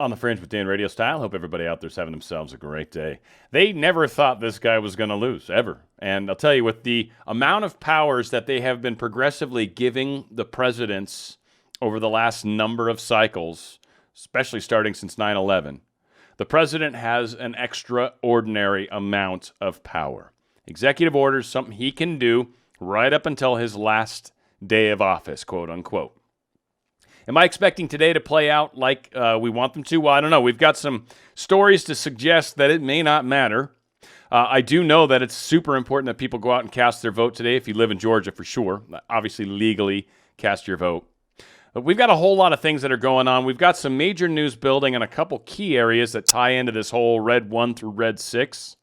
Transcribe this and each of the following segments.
On the Fringe with Dan RadioStyle. Hope everybody out there's having themselves a great day. They never thought this guy was going to lose, ever. And I'll tell you, with the amount of powers that they have been progressively giving the presidents over the last number of cycles, especially starting since 9/11, the president has an extraordinary amount of power. Executive orders, something he can do right up until his last day of office, quote unquote. Am I expecting today to play out like we want them to? Well, I don't know. We've got some stories to suggest that it may not matter. I do know that it's super important that people go out and cast their vote today if you live in Georgia, for sure. Obviously, legally cast your vote. But we've got a whole lot of things that are going on. We've got some major news building in a couple key areas that tie into this whole Red 1 through Red 6.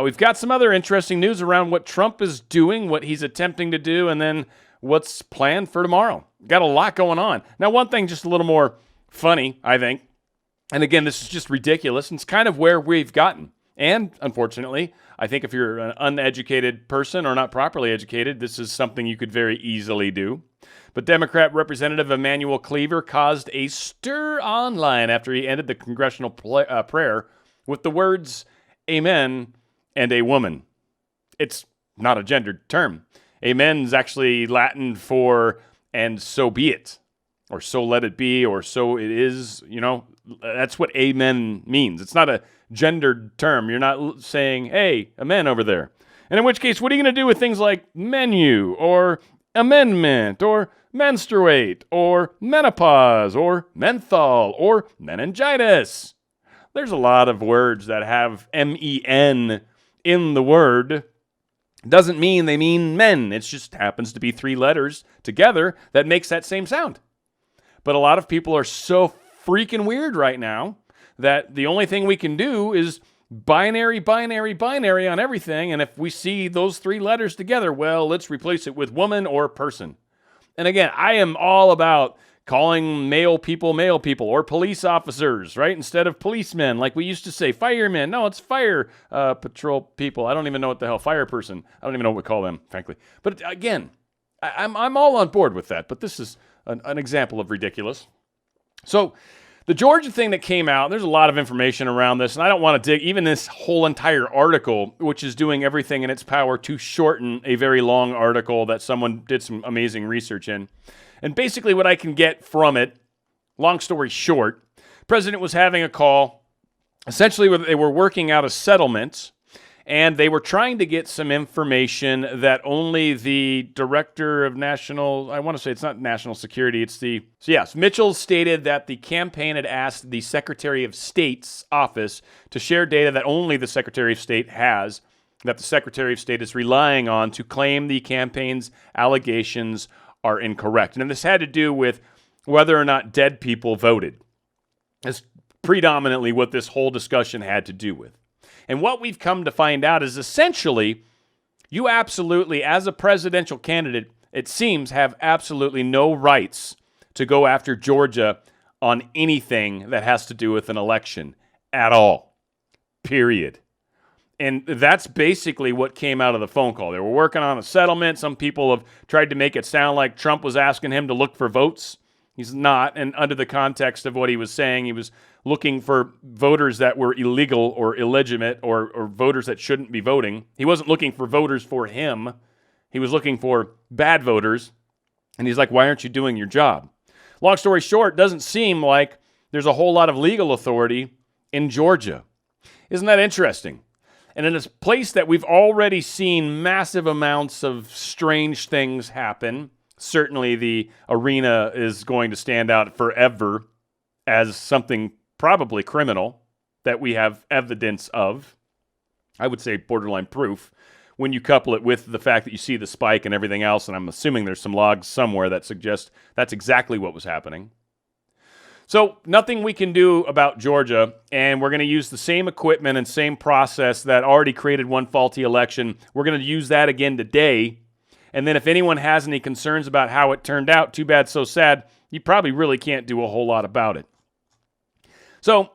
We've got some other interesting news around what Trump is doing, what he's attempting to do, and then what's planned for tomorrow. Got a lot going on. Now, one thing just a little more funny, I think, and again, this is just ridiculous, and it's kind of where we've gotten. And unfortunately, I think if you're an uneducated person or not properly educated, this is something you could very easily do. But Democrat Representative Emanuel Cleaver caused a stir online after he ended the congressional prayer with the words, "Amen," and "a woman." It's not a gendered term. Amen is actually Latin for "and so be it," or "so let it be," or "so it is." You know, that's what amen means. It's not a gendered term. You're not saying, "Hey, amen over there." And in which case, what are you going to do with things like menu, or amendment, or menstruate, or menopause, or menthol, or meningitis? There's a lot of words that have men in the word. Doesn't mean they mean men. It just happens to be three letters together that makes that same sound. But a lot of people are so freaking weird right now that the only thing we can do is binary on everything. And if we see those three letters together, well, let's replace it with woman or person. And again, I am all about calling male people, or police officers, right? Instead of policemen, like we used to say, firemen. No, it's fire patrol people. I don't even know what the hell, fire person. I don't even know what we call them, frankly. But again, I'm all on board with that. But this is an example of ridiculous. So the Georgia thing that came out, there's a lot of information around this, and I don't want to dig even this whole entire article, which is doing everything in its power to shorten a very long article that someone did some amazing research in. And basically what I can get from it, long story short, the president was having a call. Essentially, they were working out a settlement, and they were trying to get some information that only the director of national, I want to say it's not national security, it's the, so yes, Mitchell stated that the campaign had asked the Secretary of State's office to share data that only the Secretary of State has, that the Secretary of State is relying on to claim the campaign's allegations are incorrect. And this had to do with whether or not dead people voted. That's predominantly what this whole discussion had to do with. And what we've come to find out is essentially, you absolutely, as a presidential candidate, it seems, have absolutely no rights to go after Georgia on anything that has to do with an election at all. Period. And that's basically what came out of the phone call. They were working on a settlement. Some people have tried to make it sound like Trump was asking him to look for votes. He's not. And under the context of what he was saying, he was looking for voters that were illegal or illegitimate or voters that shouldn't be voting. He wasn't looking for voters for him. He was looking for bad voters. And he's like, why aren't you doing your job? Long story short, doesn't seem like there's a whole lot of legal authority in Georgia. Isn't that interesting? And in a place that we've already seen massive amounts of strange things happen, certainly the arena is going to stand out forever as something probably criminal that we have evidence of. I would say borderline proof when you couple it with the fact that you see the spike and everything else, and I'm assuming there's some logs somewhere that suggest that's exactly what was happening. So nothing we can do about Georgia, and we're going to use the same equipment and same process that already created one faulty election. We're going to use that again today. And then if anyone has any concerns about how it turned out, too bad, so sad, you probably really can't do a whole lot about it. So,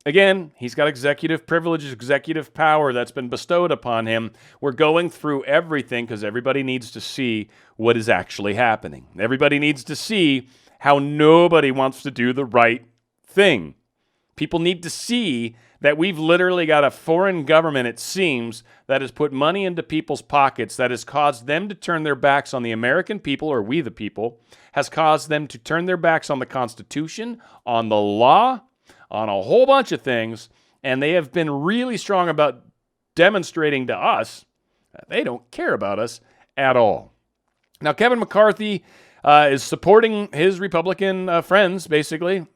again, he's got executive privilege, executive power that's been bestowed upon him. We're going through everything because everybody needs to see what is actually happening. Everybody needs to see how nobody wants to do the right thing. People need to see that we've literally got a foreign government, it seems, that has put money into people's pockets, that has caused them to turn their backs on the American people, or we the people, has caused them to turn their backs on the Constitution, on the law, on a whole bunch of things, and they have been really strong about demonstrating to us that they don't care about us at all. Now, Kevin McCarthy is supporting his Republican friends, basically.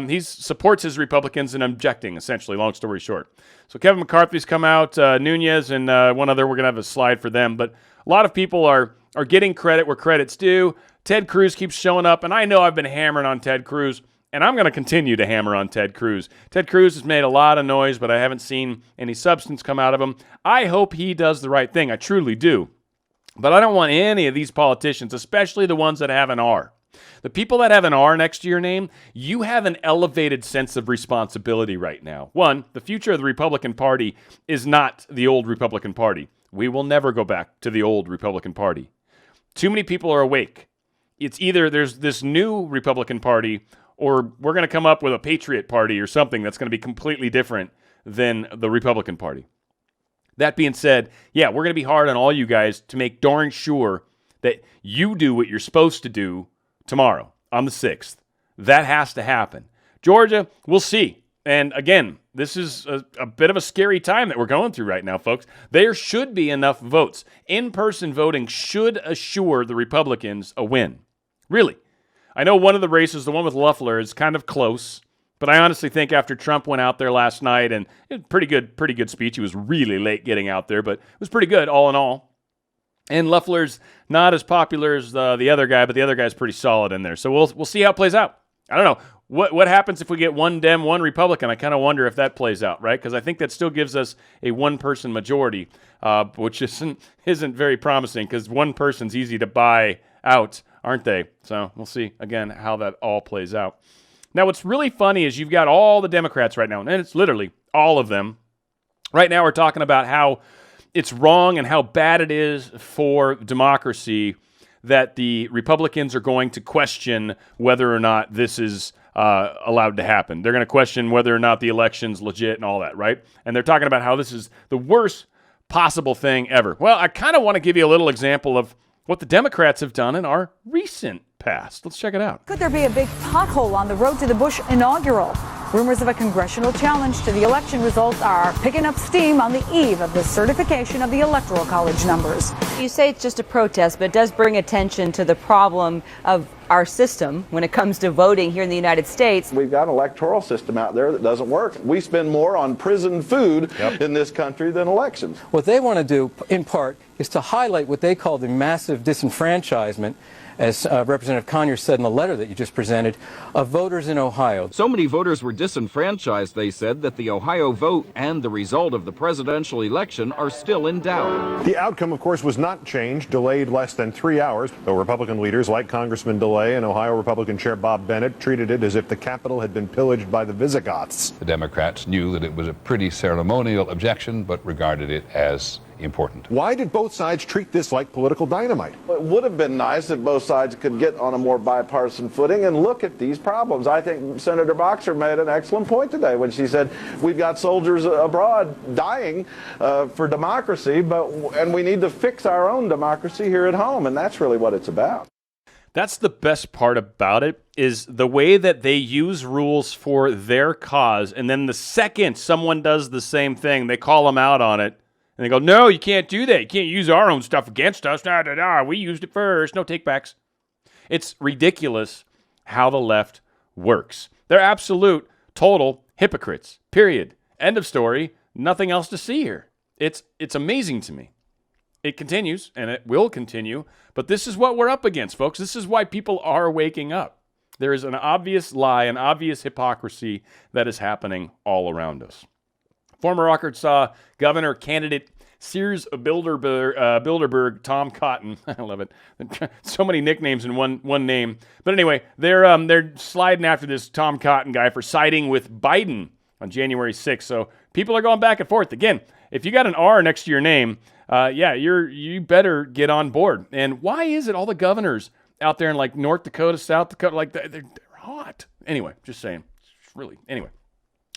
He supports his Republicans in objecting, essentially, long story short. So Kevin McCarthy's come out, Nunez and one other, we're going to have a slide for them. But a lot of people are getting credit where credit's due. Ted Cruz keeps showing up, and I know I've been hammering on Ted Cruz, and I'm going to continue to hammer on Ted Cruz. Ted Cruz has made a lot of noise, but I haven't seen any substance come out of him. I hope he does the right thing. I truly do. But I don't want any of these politicians, especially the ones that have an R. The people that have an R next to your name, you have an elevated sense of responsibility right now. One, the future of the Republican Party is not the old Republican Party. We will never go back to the old Republican Party. Too many people are awake. It's either there's this new Republican Party, or we're going to come up with a Patriot Party or something that's going to be completely different than the Republican Party. That being said, yeah, we're going to be hard on all you guys to make darn sure that you do what you're supposed to do tomorrow on the 6th. That has to happen. Georgia, we'll see. And again, this is a bit of a scary time that we're going through right now, folks. There should be enough votes. In-person voting should assure the Republicans a win. Really. I know one of the races, the one with Loeffler, is kind of close. But I honestly think after Trump went out there last night, and pretty good speech. He was really late getting out there, but it was pretty good all in all. And Loeffler's not as popular as the other guy, but the other guy's pretty solid in there. So we'll see how it plays out. I don't know. What happens if we get one Dem, one Republican? I kind of wonder if that plays out, right? Because I think that still gives us a one-person majority, which isn't very promising because one person's easy to buy out, aren't they? So we'll see, again, how that all plays out. Now, what's really funny is you've got all the Democrats right now, and it's literally all of them. Right now we're talking about how it's wrong and how bad it is for democracy that the Republicans are going to question whether or not this is allowed to happen. They're going to question whether or not the election's legit and all that, right? And they're talking about how this is the worst possible thing ever. Well, I kind of want to give you a little example of what the Democrats have done in our recent past. Let's check it out. Could there be a big pothole on the road to the Bush inaugural? Rumors of a congressional challenge to the election results are picking up steam on the eve of the certification of the Electoral College numbers. You say it's just a protest, but it does bring attention to the problem of our system when it comes to voting here in the United States. We've got an electoral system out there that doesn't work. We spend more on prison food in this country than elections. What they want to do, in part, is to highlight what they call the massive disenfranchisement, as Representative Conyers said in the letter that you just presented, of voters in Ohio. So many voters were disenfranchised, they said, that the Ohio vote and the result of the presidential election are still in doubt. The outcome, of course, was not changed, delayed less than 3 hours. Though Republican leaders like Congressman DeLay and Ohio Republican Chair Bob Bennett treated it as if the Capitol had been pillaged by the Visigoths. The Democrats knew that it was a pretty ceremonial objection, but regarded it as important. Why did both sides treat this like political dynamite? It would have been nice if both sides could get on a more bipartisan footing and look at these problems. I think Senator Boxer made an excellent point today when she said we've got soldiers abroad dying for democracy, and we need to fix our own democracy here at home, and that's really what it's about. That's the best part about it, is the way that they use rules for their cause, and then the second someone does the same thing, they call them out on it. And they go, no, you can't do that. You can't use our own stuff against us. We used it first. No takebacks. It's ridiculous how the left works. They're absolute, total hypocrites. Period. End of story. Nothing else to see here. It's amazing to me. It continues, and it will continue. But this is what we're up against, folks. This is why people are waking up. There is an obvious lie, an obvious hypocrisy that is happening all around us. Former Arkansas governor candidate Sears Bilderberg, Tom Cotton. I love it. So many nicknames in one name. But anyway, they're sliding after this Tom Cotton guy for siding with Biden on January 6th. So people are going back and forth. Again, if you got an R next to your name, you better get on board. And why is it all the governors out there in like North Dakota, South Dakota, like they're hot? Anyway, just saying. Really. Anyway.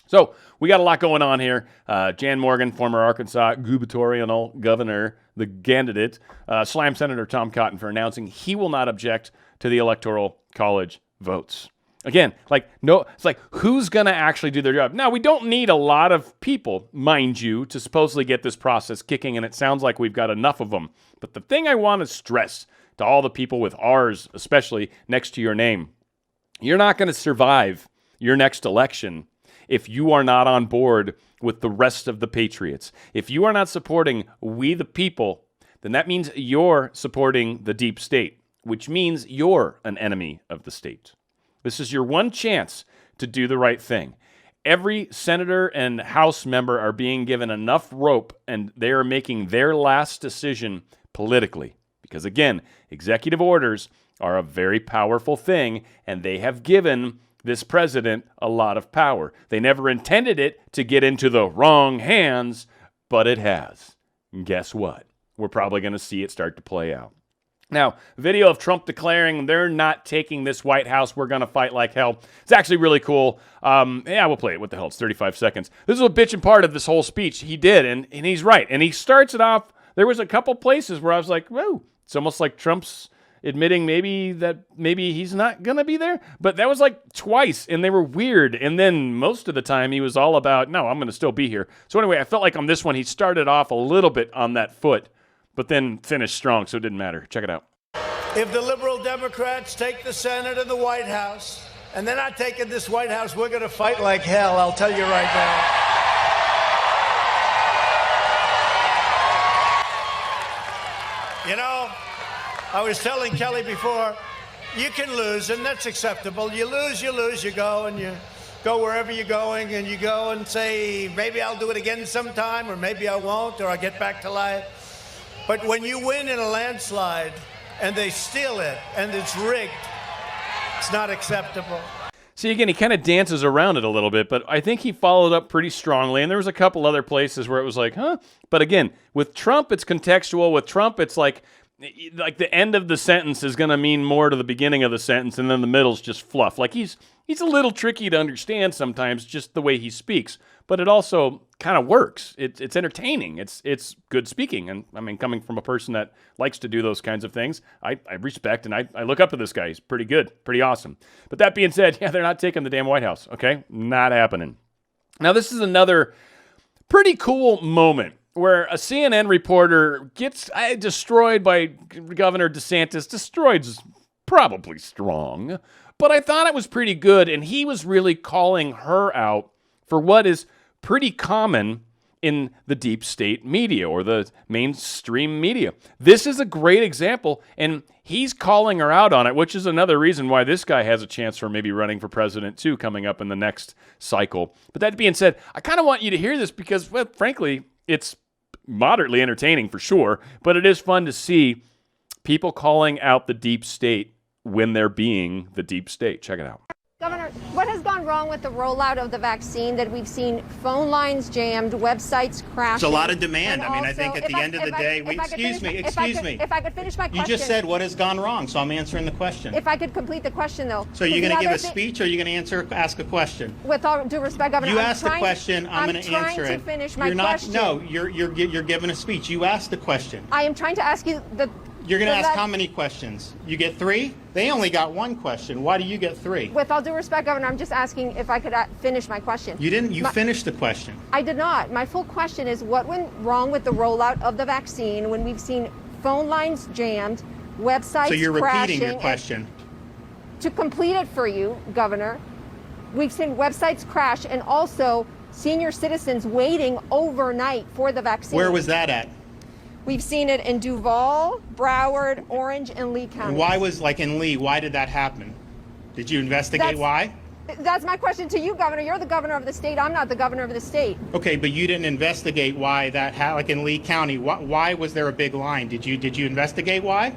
So we got a lot going on here. Jan Morgan, former Arkansas gubernatorial governor, the candidate, slammed Senator Tom Cotton for announcing he will not object to the Electoral College votes. Again, it's like, who's going to actually do their job? Now, we don't need a lot of people, mind you, to supposedly get this process kicking, and it sounds like we've got enough of them. But the thing I want to stress to all the people with R's, especially next to your name, you're not going to survive your next election if you are not on board with the rest of the patriots. If you are not supporting we the people, then that means you're supporting the deep state, which means you're an enemy of the state. This is your one chance to do the right thing. Every senator and House member are being given enough rope, and they are making their last decision politically. Because again, executive orders are a very powerful thing, and they have given this president a lot of power. They never intended it to get into the wrong hands, but it has. And guess what? We're probably going to see it start to play out. Now, video of Trump declaring they're not taking this White House, we're going to fight like hell. It's actually really cool. We'll play it. What the hell? It's 35 seconds. This is a bitchin' part of this whole speech. He did, and he's right. And he starts it off. There was a couple places where I was like, whoa, it's almost like Trump's admitting maybe he's not going to be there. But that was like twice, and they were weird. And then most of the time he was all about, no, I'm going to still be here. So anyway, I felt like on this one he started off a little bit on that foot, but then finished strong, so it didn't matter. Check it out. If the liberal Democrats take the Senate and the White House, and they're not taking this White House, we're going to fight like hell, I'll tell you right now. You know, I was telling Kelly before, you can lose, and that's acceptable. You lose, you go, and you go wherever you're going, and you go and say, maybe I'll do it again sometime, or maybe I won't, or I'll get back to life. But when you win in a landslide, and they steal it, and it's rigged, it's not acceptable. See, again, he kind of dances around it a little bit, but I think he followed up pretty strongly, and there was a couple other places where it was like, huh? But again, with Trump, it's contextual. With Trump, it's like the end of the sentence is going to mean more to the beginning of the sentence, and then the middle's just fluff. Like he's a little tricky to understand sometimes, just the way he speaks, but it also kind of works. It's entertaining. It's good speaking, and I mean, coming from a person that likes to do those kinds of things, I respect and I look up to this guy. He's pretty good, pretty awesome. But that being said, yeah, they're not taking the damn White House. Okay, not happening. Now this is another pretty cool moment where a CNN reporter gets destroyed by Governor DeSantis. Destroyed's probably strong, but I thought it was pretty good, and he was really calling her out for what is pretty common in the deep state media or the mainstream media. This is a great example, and he's calling her out on it, which is another reason why this guy has a chance for maybe running for president too coming up in the next cycle. But that being said, I kind of want you to hear this because, well, frankly, it's moderately entertaining for sure, but it is fun to see people calling out the deep state when they're being the deep state. Check it out. Governor, what has gone wrong with the rollout of the vaccine that we've seen phone lines jammed, websites crashing? It's a lot of demand. And I mean, I think at the end of the day, excuse me. If I could finish my question. You just said what has gone wrong, so I'm answering the question. If I could complete the question, though. So you're going to give a speech or you're going to ask a question? With all due respect, Governor, you asked the question, I'm going to answer it. I'm trying to finish my question. No, you're giving a speech. You asked the question. I am trying to ask you the... You're going to ask how many questions? You get 3? They only got 1 question. Why do you get 3? With all due respect, Governor, I'm just asking if I could finish my question. You didn't. You finished the question. I did not. My full question is what went wrong with the rollout of the vaccine when we've seen phone lines jammed, websites crashing? So you're repeating your question. To complete it for you, Governor, we've seen websites crash and also senior citizens waiting overnight for the vaccine. Where was that at? We've seen it in Duval, Broward, Orange, and Lee County. And why was, like in Lee, why did that happen? Did you investigate why? That's my question to you, Governor. You're the governor of the state. I'm not the governor of the state. Okay, but you didn't investigate why that happened, like in Lee County. Why was there a big line? Did you investigate why?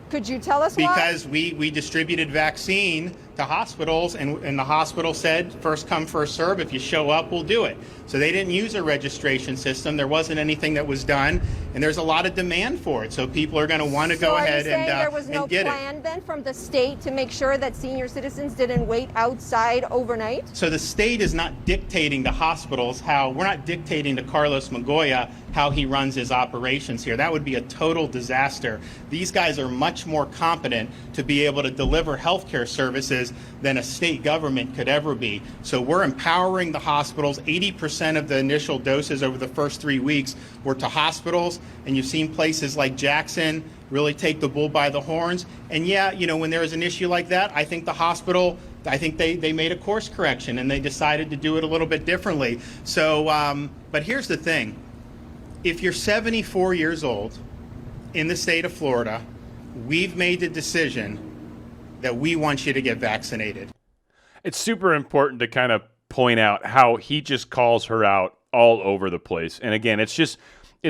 Could you tell us why? Because we distributed vaccine to hospitals, and the hospital said, first come, first serve. If you show up, we'll do it. So they didn't use a registration system. There wasn't anything that was done. and there's a lot of demand for it. So people are going to want to go ahead and get it. So are you saying there was no plan then from the state to make sure that senior citizens didn't wait outside overnight? So the state is not dictating to hospitals we're not dictating to Carlos Magoya how he runs his operations here. That would be a total disaster. These guys are much more competent to be able to deliver healthcare services than a state government could ever be. So we're empowering the hospitals. 80% of the initial doses over the first 3 weeks were to hospitals, and you've seen places like Jackson really take the bull by the horns. And yeah, when there is an issue like that, I think the hospital, they made a course correction and they decided to do it a little bit differently. So, but here's the thing. If you're 74 years old in the state of Florida, we've made the decision that we want you to get vaccinated. It's super important to kind of point out how he just calls her out all over the place. And again, it's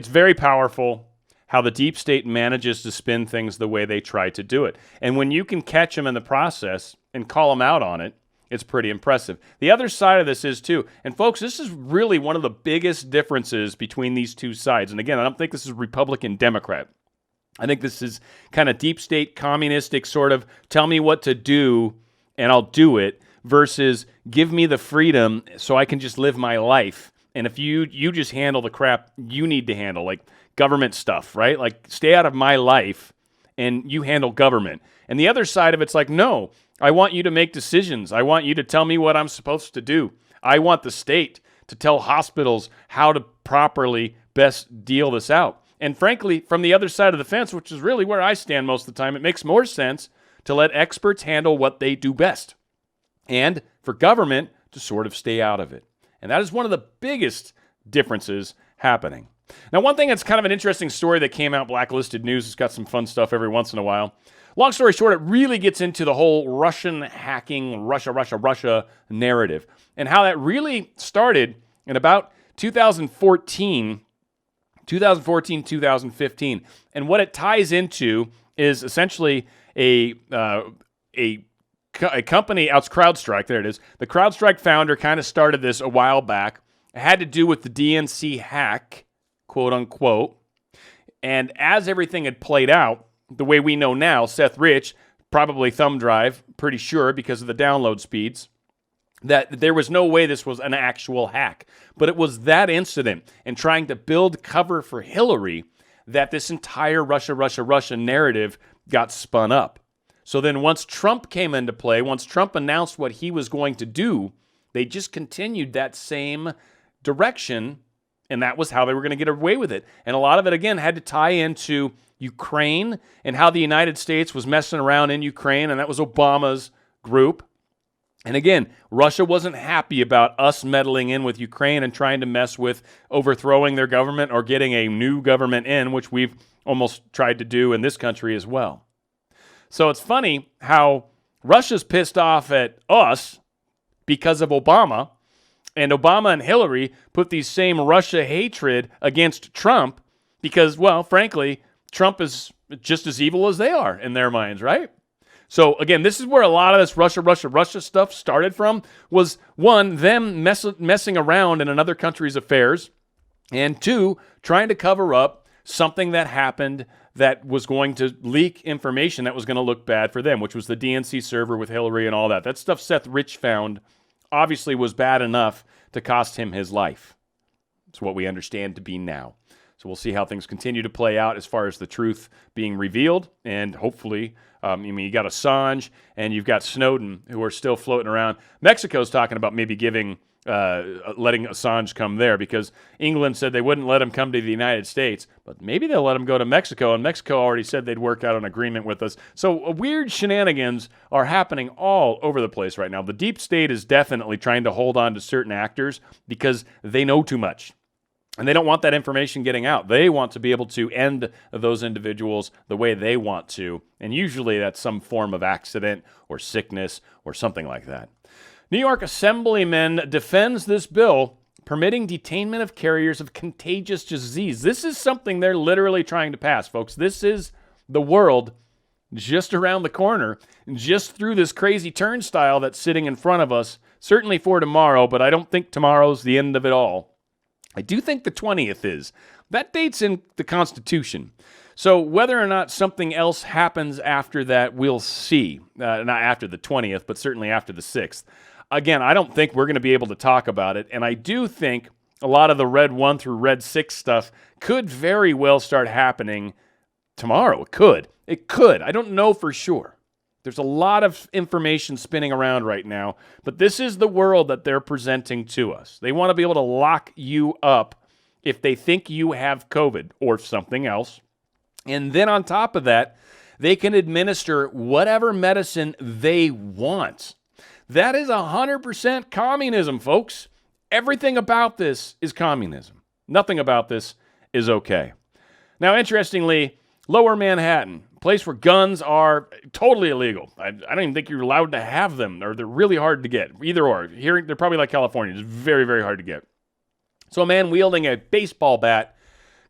very powerful how the deep state manages to spin things the way they try to do it. And when you can catch them in the process and call them out on it, it's pretty impressive. The other side of this is too, and folks, this is really one of the biggest differences between these two sides. And again, I don't think this is Republican, Democrat. I think this is kind of deep state, communistic sort of tell me what to do and I'll do it versus give me the freedom so I can just live my life. And if you just handle the crap you need to handle, like government stuff, right? Like stay out of my life and you handle government. And the other side of it's like, no, I want you to make decisions. I want you to tell me what I'm supposed to do. I want the state to tell hospitals how to properly best deal this out. And frankly, from the other side of the fence, which is really where I stand most of the time, it makes more sense to let experts handle what they do best and for government to sort of stay out of it. And that is one of the biggest differences happening. Now, one thing that's kind of an interesting story that came out, Blacklisted News, it's got some fun stuff every once in a while. Long story short, it really gets into the whole Russian hacking, Russia narrative and how that really started in about 2015. And what it ties into is essentially a company, it's CrowdStrike, there it is. The CrowdStrike founder kind of started this a while back. It had to do with the DNC hack, quote unquote. And as everything had played out, the way we know now, Seth Rich, probably thumb drive, pretty sure because of the download speeds, that there was no way this was an actual hack. But it was that incident and trying to build cover for Hillary that this entire Russia narrative got spun up. So then once Trump came into play, once Trump announced what he was going to do, they just continued that same direction, and that was how they were going to get away with it. And a lot of it, again, had to tie into Ukraine and how the United States was messing around in Ukraine, and that was Obama's group. And again, Russia wasn't happy about us meddling in with Ukraine and trying to mess with overthrowing their government or getting a new government in, which we've almost tried to do in this country as well. So it's funny how Russia's pissed off at us because of Obama, and Obama and Hillary put these same Russia hatred against Trump because, well, frankly, Trump is just as evil as they are in their minds, right? So again, this is where a lot of this Russia stuff started from, was one, them messing around in another country's affairs, and two, trying to cover up something that happened that was going to leak information that was going to look bad for them, which was the DNC server with Hillary and all that. That stuff Seth Rich found obviously was bad enough to cost him his life. It's what we understand to be now. So we'll see how things continue to play out as far as the truth being revealed. And hopefully, you got Assange and you've got Snowden who are still floating around. Mexico's talking about maybe letting Assange come there because England said they wouldn't let him come to the United States, but maybe they'll let him go to Mexico. And Mexico already said they'd work out an agreement with us. So weird shenanigans are happening all over the place right now. The deep state is definitely trying to hold on to certain actors because they know too much. And they don't want that information getting out. They want to be able to end those individuals the way they want to. And usually that's some form of accident or sickness or something like that. New York Assemblyman defends this bill permitting detainment of carriers of contagious disease. This is something they're literally trying to pass, folks. This is the world just around the corner, just through this crazy turnstile that's sitting in front of us, certainly for tomorrow, but I don't think tomorrow's the end of it all. I do think the 20th is. That date's in the Constitution. So whether or not something else happens after that, we'll see. Not after the 20th, but certainly after the 6th. Again, I don't think we're going to be able to talk about it, and I do think a lot of the Red 1 through Red 6 stuff could very well start happening tomorrow. It could. It could. I don't know for sure. There's a lot of information spinning around right now, but this is the world that they're presenting to us. They want to be able to lock you up if they think you have COVID or something else. And then on top of that, they can administer whatever medicine they want. That is 100% communism, folks. Everything about this is communism. Nothing about this is okay. Now, interestingly, Lower Manhattan, a place where guns are totally illegal. I don't even think you're allowed to have them, or they're really hard to get. Either or. Here, they're probably like California. It's very, very hard to get. So a man wielding a baseball bat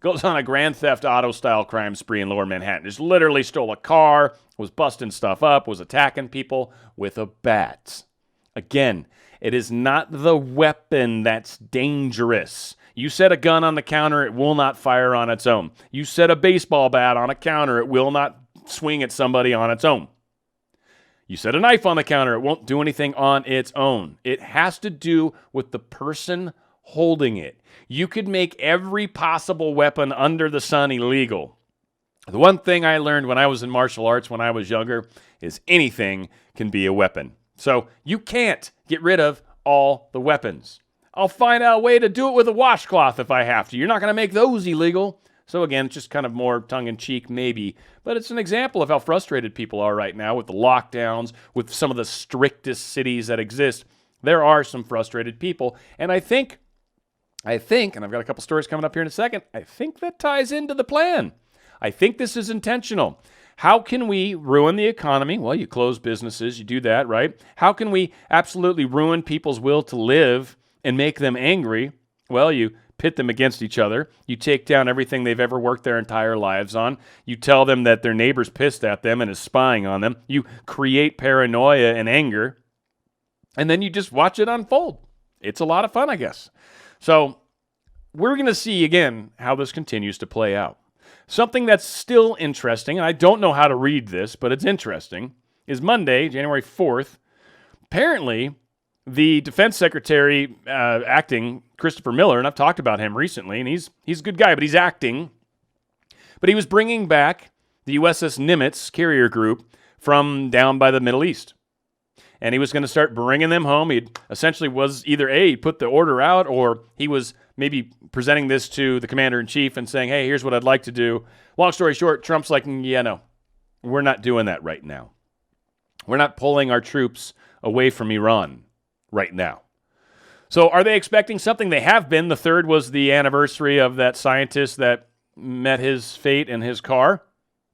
goes on a Grand Theft Auto-style crime spree in Lower Manhattan. Just literally stole a car, was busting stuff up, was attacking people with a bat. Again, it is not the weapon that's dangerous. You set a gun on the counter, it will not fire on its own. You set a baseball bat on a counter, it will not swing at somebody on its own. You set a knife on the counter, it won't do anything on its own. It has to do with the person holding it. You could make every possible weapon under the sun illegal. The one thing I learned when I was in martial arts when I was younger is anything can be a weapon. So you can't get rid of all the weapons. I'll find out a way to do it with a washcloth if I have to. You're not going to make those illegal. So again, just kind of more tongue-in-cheek maybe. But it's an example of how frustrated people are right now with the lockdowns, with some of the strictest cities that exist. There are some frustrated people. And I think, and I've got a couple stories coming up here in a second, I think that ties into the plan. I think this is intentional. How can we ruin the economy? Well, you close businesses, you do that, right? How can we absolutely ruin people's will to live and make them angry? Well, you pit them against each other. You take down everything they've ever worked their entire lives on. You tell them that their neighbor's pissed at them and is spying on them. You create paranoia and anger, and then you just watch it unfold. It's a lot of fun, I guess. So we're going to see, again, how this continues to play out. Something that's still interesting, and I don't know how to read this, but it's interesting, is Monday, January 4th, apparently the defense secretary acting, Christopher Miller, and I've talked about him recently, and he's a good guy, but he's acting. But he was bringing back the USS Nimitz carrier group from down by the Middle East. And he was going to start bringing them home. He essentially was either he put the order out, or he was maybe presenting this to the commander-in-chief and saying, hey, here's what I'd like to do. Long story short, Trump's like, yeah, no, we're not doing that right now. We're not pulling our troops away from Iran right now. So are they expecting something? They have been. The 3rd was the anniversary of that scientist that met his fate in his car.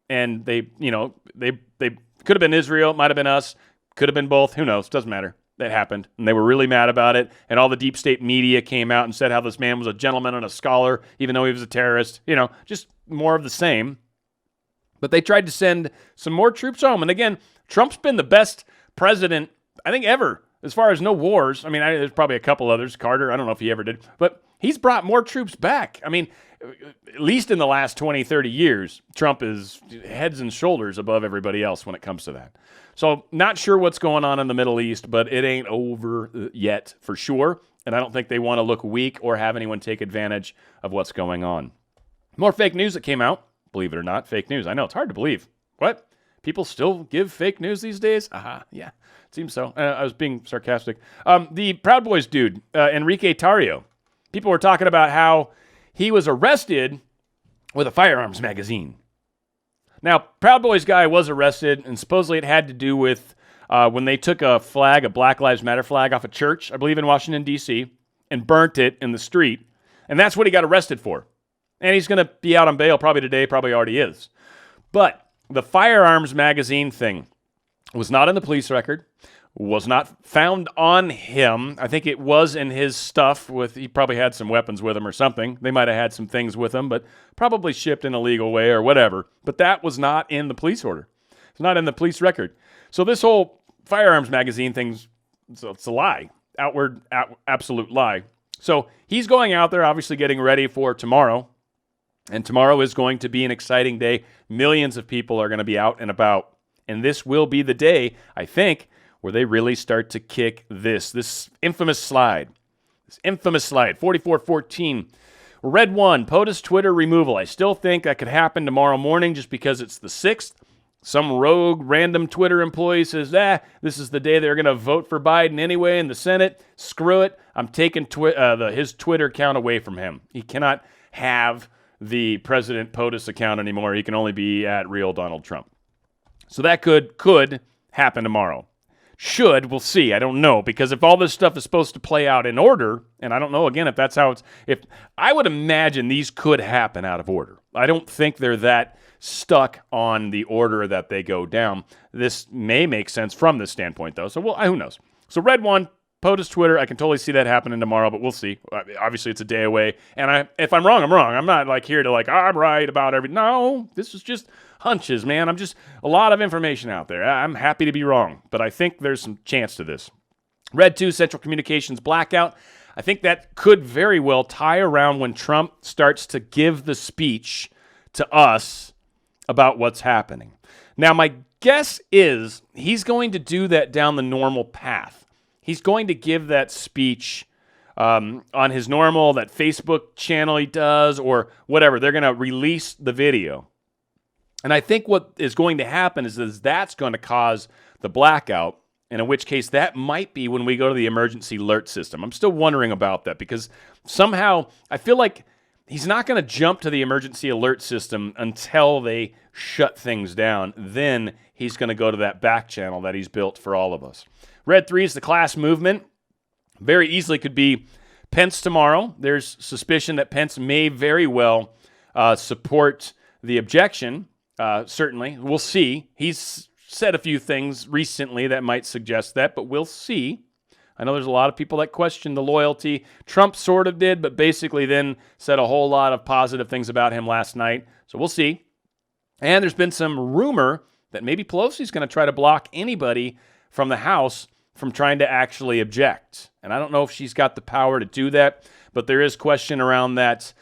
And they could have been Israel, might have been us, could have been both. Who knows? Doesn't matter. That happened. And they were really mad about it. And all the deep state media came out and said how this man was a gentleman and a scholar, even though he was a terrorist. Just more of the same. But they tried to send some more troops home. And again, Trump's been the best president, I think, ever. As far as no wars, I mean, there's probably a couple others. Carter, I don't know if he ever did. But he's brought more troops back. I mean, at least in the last 20, 30 years, Trump is heads and shoulders above everybody else when it comes to that. So not sure what's going on in the Middle East, but it ain't over yet for sure. And I don't think they want to look weak or have anyone take advantage of what's going on. More fake news that came out. Believe it or not, fake news. I know, it's hard to believe. What? People still give fake news these days? Yeah, it seems so. I was being sarcastic. The Proud Boys dude, Enrique Tarrio, people were talking about how he was arrested with a firearms magazine. Now, Proud Boys guy was arrested, and supposedly it had to do with when they took a flag, a Black Lives Matter flag, off a church, I believe in Washington, D.C., and burnt it in the street. And that's what he got arrested for. And he's going to be out on bail probably today, probably already is. But the firearms magazine thing was not in the police record, was not found on him. I think it was in his stuff. He probably had some weapons with him or something. They might have had some things with him, but probably shipped in a legal way or whatever. But that was not in the police order. It's not in the police record. So this whole firearms magazine thing, it's a lie. Absolute lie. So he's going out there, obviously getting ready for tomorrow. And tomorrow is going to be an exciting day. Millions of people are going to be out and about. And this will be the day, I think, where they really start to kick this infamous slide. This infamous slide, 4414. Red 1, POTUS Twitter removal. I still think that could happen tomorrow morning just because it's the 6th. Some rogue, random Twitter employee says, this is the day they're going to vote for Biden anyway in the Senate. Screw it. I'm taking his Twitter account away from him. He cannot have the President POTUS account anymore. He can only be at real Donald Trump. So that could happen tomorrow. We'll see. I don't know, because if all this stuff is supposed to play out in order, and I don't know, again, if that's how if I would imagine these could happen out of order. I don't think they're that stuck on the order that they go down. This may make sense from this standpoint, though. So, who knows? So, Red 1, POTUS Twitter, I can totally see that happening tomorrow, but we'll see. Obviously, it's a day away. And if I'm wrong, I'm wrong. I'm not here to I'm right about everything. No, this is just hunches, man. I'm just a lot of information out there. I'm happy to be wrong, but I think there's some chance to this. Red 2, Central Communications blackout. I think that could very well tie around when Trump starts to give the speech to us about what's happening. Now, my guess is he's going to do that down the normal path. He's going to give that speech on his normal, that Facebook channel he does, or whatever. They're going to release the video. And I think what is going to happen is that's going to cause the blackout, and in which case that might be when we go to the emergency alert system. I'm still wondering about that because somehow I feel like he's not going to jump to the emergency alert system until they shut things down. Then he's going to go to that back channel that he's built for all of us. Red 3 is the class movement. Very easily could be Pence tomorrow. There's suspicion that Pence may very well support the objection. Certainly. We'll see. He's said a few things recently that might suggest that, but we'll see. I know there's a lot of people that question the loyalty. Trump sort of did, but basically then said a whole lot of positive things about him last night. So we'll see. And there's been some rumor that maybe Pelosi's going to try to block anybody from the House from trying to actually object. And I don't know if she's got the power to do that, but there is question around that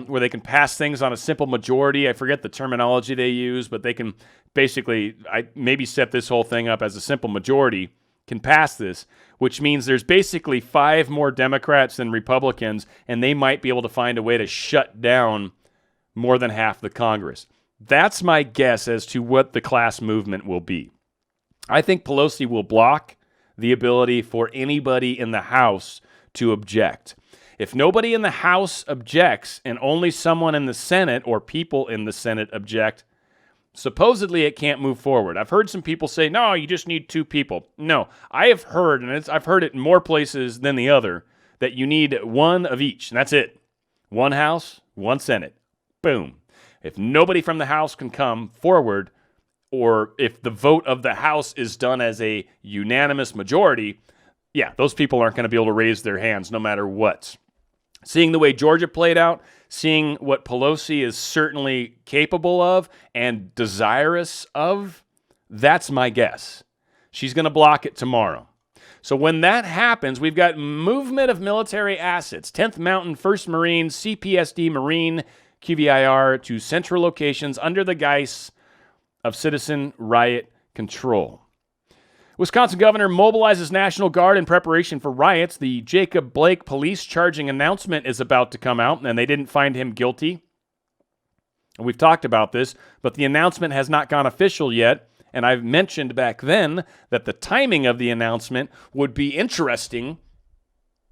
where they can pass things on a simple majority. I forget the terminology they use, but they can basically maybe set this whole thing up as a simple majority, can pass this, which means there's basically 5 more Democrats than Republicans, and they might be able to find a way to shut down more than half the Congress. That's my guess as to what the class movement will be. I think Pelosi will block the ability for anybody in the House to object. If nobody in the House objects and only someone in the Senate or people in the Senate object, supposedly it can't move forward. I've heard some people say, no, you just need 2 people. No, I have heard, and I've heard it in more places than the other, that you need 1 of each, and that's it. 1 House, 1 Senate. Boom. If nobody from the House can come forward, or if the vote of the House is done as a unanimous majority, yeah, those people aren't going to be able to raise their hands no matter what. Seeing the way Georgia played out, seeing what Pelosi is certainly capable of and desirous of, that's my guess. She's going to block it tomorrow. So when that happens, we've got movement of military assets, 10th Mountain, 1st Marine, CPSD Marine, QVIR to central locations under the guise of citizen riot control. Wisconsin governor mobilizes National Guard in preparation for riots. The Jacob Blake police charging announcement is about to come out, and they didn't find him guilty. We've talked about this, but the announcement has not gone official yet, and I've mentioned back then that the timing of the announcement would be interesting,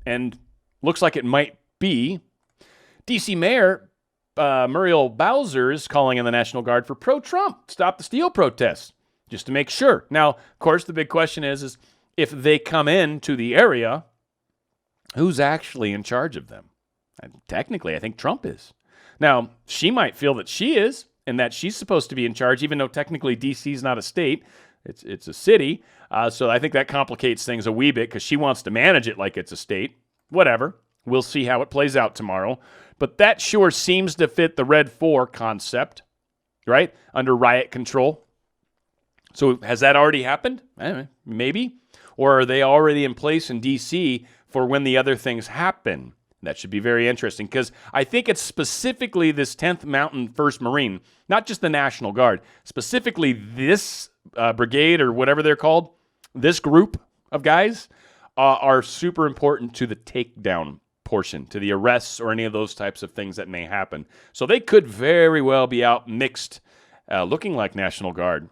and looks like it might be. D.C. Mayor Muriel Bowser is calling in the National Guard for pro-Trump, stop the steal protests, just to make sure. Now, of course, the big question is if they come into the area, who's actually in charge of them? And technically, I think Trump is. Now, she might feel that she is, and that she's supposed to be in charge, even though technically D.C. is not a state. It's a city. So I think that complicates things a wee bit because she wants to manage it like it's a state. Whatever. We'll see how it plays out tomorrow. But that sure seems to fit the Red 4 concept, right? Under riot control. So has that already happened? I don't know, maybe. Or are they already in place in D.C. for when the other things happen? That should be very interesting because I think it's specifically this 10th Mountain 1st Marine, not just the National Guard, specifically this brigade or whatever they're called, this group of guys are super important to the takedown portion, to the arrests or any of those types of things that may happen. So they could very well be out mixed, looking like National Guard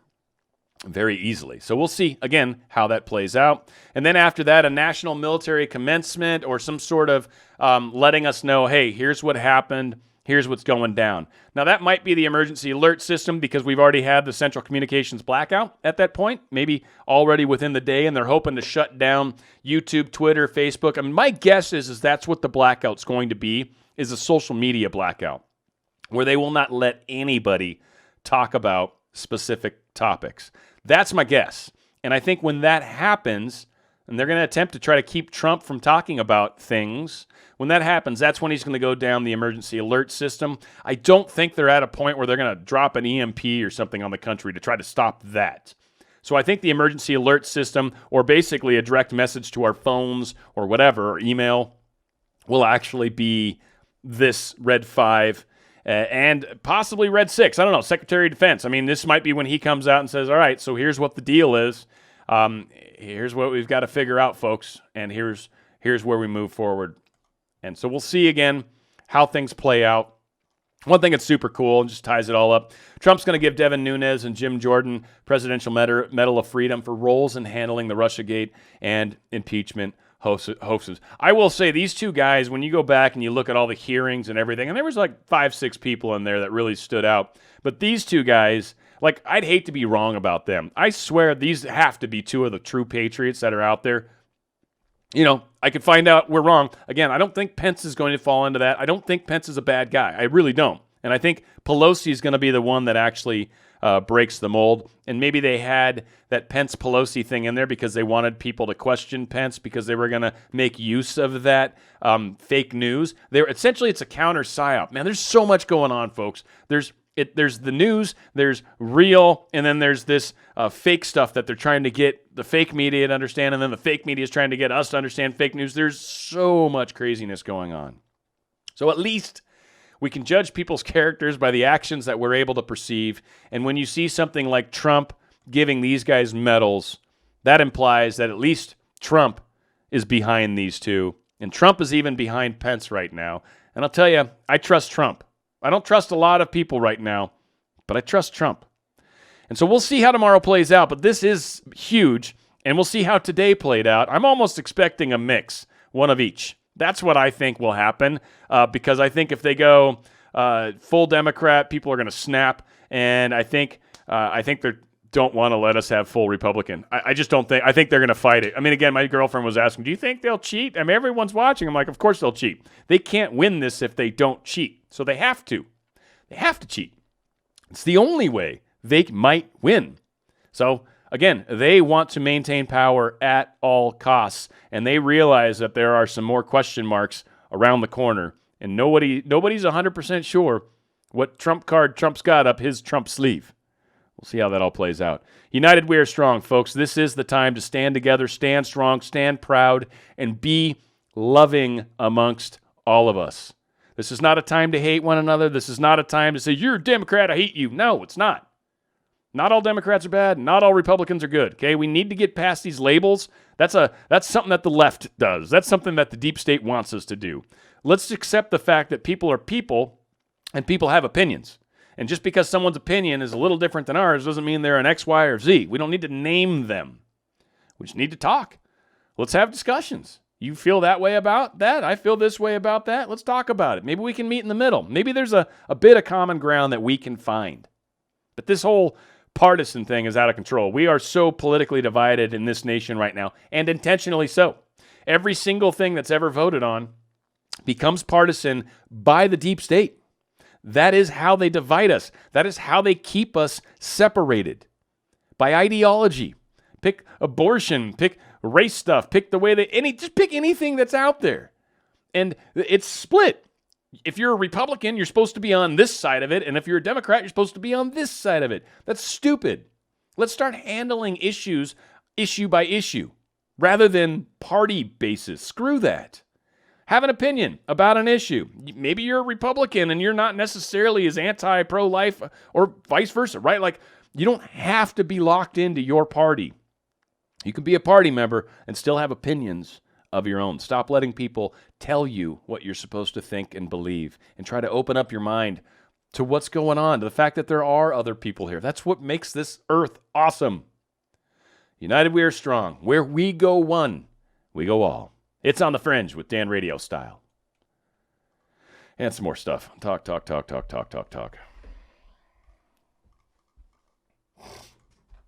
very easily. So we'll see, again, how that plays out. And then after that, a national military commencement or some sort of letting us know, hey, here's what happened, here's what's going down. Now, that might be the emergency alert system because we've already had the Central Communications blackout at that point, maybe already within the day, and they're hoping to shut down YouTube, Twitter, Facebook. I mean, my guess is that's what the blackout's going to be, is a social media blackout, where they will not let anybody talk about specific topics. That's my guess. And I think when that happens, and they're going to attempt to try to keep Trump from talking about things, when that happens, that's when he's going to go down the emergency alert system. I don't think they're at a point where they're going to drop an EMP or something on the country to try to stop that. So I think the emergency alert system, or basically a direct message to our phones or whatever, or email, will actually be this Red 5 and possibly Red 6. I don't know, Secretary of Defense. I mean, this might be when he comes out and says, all right, so here's what the deal is. Here's what we've got to figure out, folks, and here's where we move forward. And so we'll see, again, how things play out. One thing that's super cool and just ties it all up, Trump's going to give Devin Nunes and Jim Jordan Presidential Medal of Freedom for roles in handling the Russiagate and impeachment hoaxes. I will say these two guys, when you go back and you look at all the hearings and everything, and there was like 5-6 people in there that really stood out, but these two guys, like, I'd hate to be wrong about them. I swear these have to be two of the true patriots that are out there. You know, I could find out we're wrong. Again, I don't think Pence is going to fall into that. I don't think Pence is a bad guy. I really don't. And I think Pelosi is going to be the one that actually breaks the mold. And maybe they had that Pence-Pelosi thing in there because they wanted people to question Pence because they were going to make use of that fake news. Essentially, it's a counter psyop. Man, there's so much going on, folks. There's the news, there's real, and then there's this fake stuff that they're trying to get the fake media to understand, and then the fake media is trying to get us to understand fake news. There's so much craziness going on. So at least we can judge people's characters by the actions that we're able to perceive, and when you see something like Trump giving these guys medals, that implies that at least Trump is behind these two, and Trump is even behind Pence right now. And I'll tell you, I trust Trump. I don't trust a lot of people right now, but I trust Trump. And so we'll see how tomorrow plays out, but this is huge, and we'll see how today played out. I'm almost expecting a mix, one of each. That's what I think will happen, because I think if they go full Democrat, people are going to snap, and I think they don't want to let us have full Republican. I just don't think. I think they're going to fight it. I mean, again, my girlfriend was asking, do you think they'll cheat? I mean, everyone's watching. I'm like, of course they'll cheat. They can't win this if they don't cheat. So they have to. They have to cheat. It's the only way they might win. So, again, they want to maintain power at all costs, and they realize that there are some more question marks around the corner, and nobody's 100% sure what trump card Trump's got up his Trump sleeve. We'll see how that all plays out. United, we are strong, folks. This is the time to stand together, stand strong, stand proud, and be loving amongst all of us. This is not a time to hate one another. This is not a time to say, you're a Democrat, I hate you. No, it's not. Not all Democrats are bad. Not all Republicans are good. Okay, we need to get past these labels. That's something that the left does. That's something that the deep state wants us to do. Let's accept the fact that people are people, and people have opinions. And just because someone's opinion is a little different than ours doesn't mean they're an X, Y, or Z. We don't need to name them. We just need to talk. Let's have discussions. You feel that way about that? I feel this way about that. Let's talk about it. Maybe we can meet in the middle. Maybe there's a bit of common ground that we can find. But this whole partisan thing is out of control. We are so politically divided in this nation right now, and intentionally so. Every single thing that's ever voted on becomes partisan by the deep state. That is how they divide us. That is how they keep us separated. By ideology. Pick abortion, pick race stuff, pick the way just pick anything that's out there. And it's split. If you're a Republican, you're supposed to be on this side of it, and if you're a Democrat, you're supposed to be on this side of it. That's stupid. Let's start handling issues issue by issue rather than party basis. Screw that. Have an opinion about an issue. Maybe you're a Republican and you're not necessarily as anti-pro-life or vice versa, right? Like, you don't have to be locked into your party. You can be a party member and still have opinions of your own. Stop letting people tell you what you're supposed to think and believe, and try to open up your mind to what's going on, to the fact that there are other people here. That's what makes this earth awesome. United we are strong. Where we go one, we go all. It's on the Fringe with Dan RadioStyle. And some more stuff. Talk.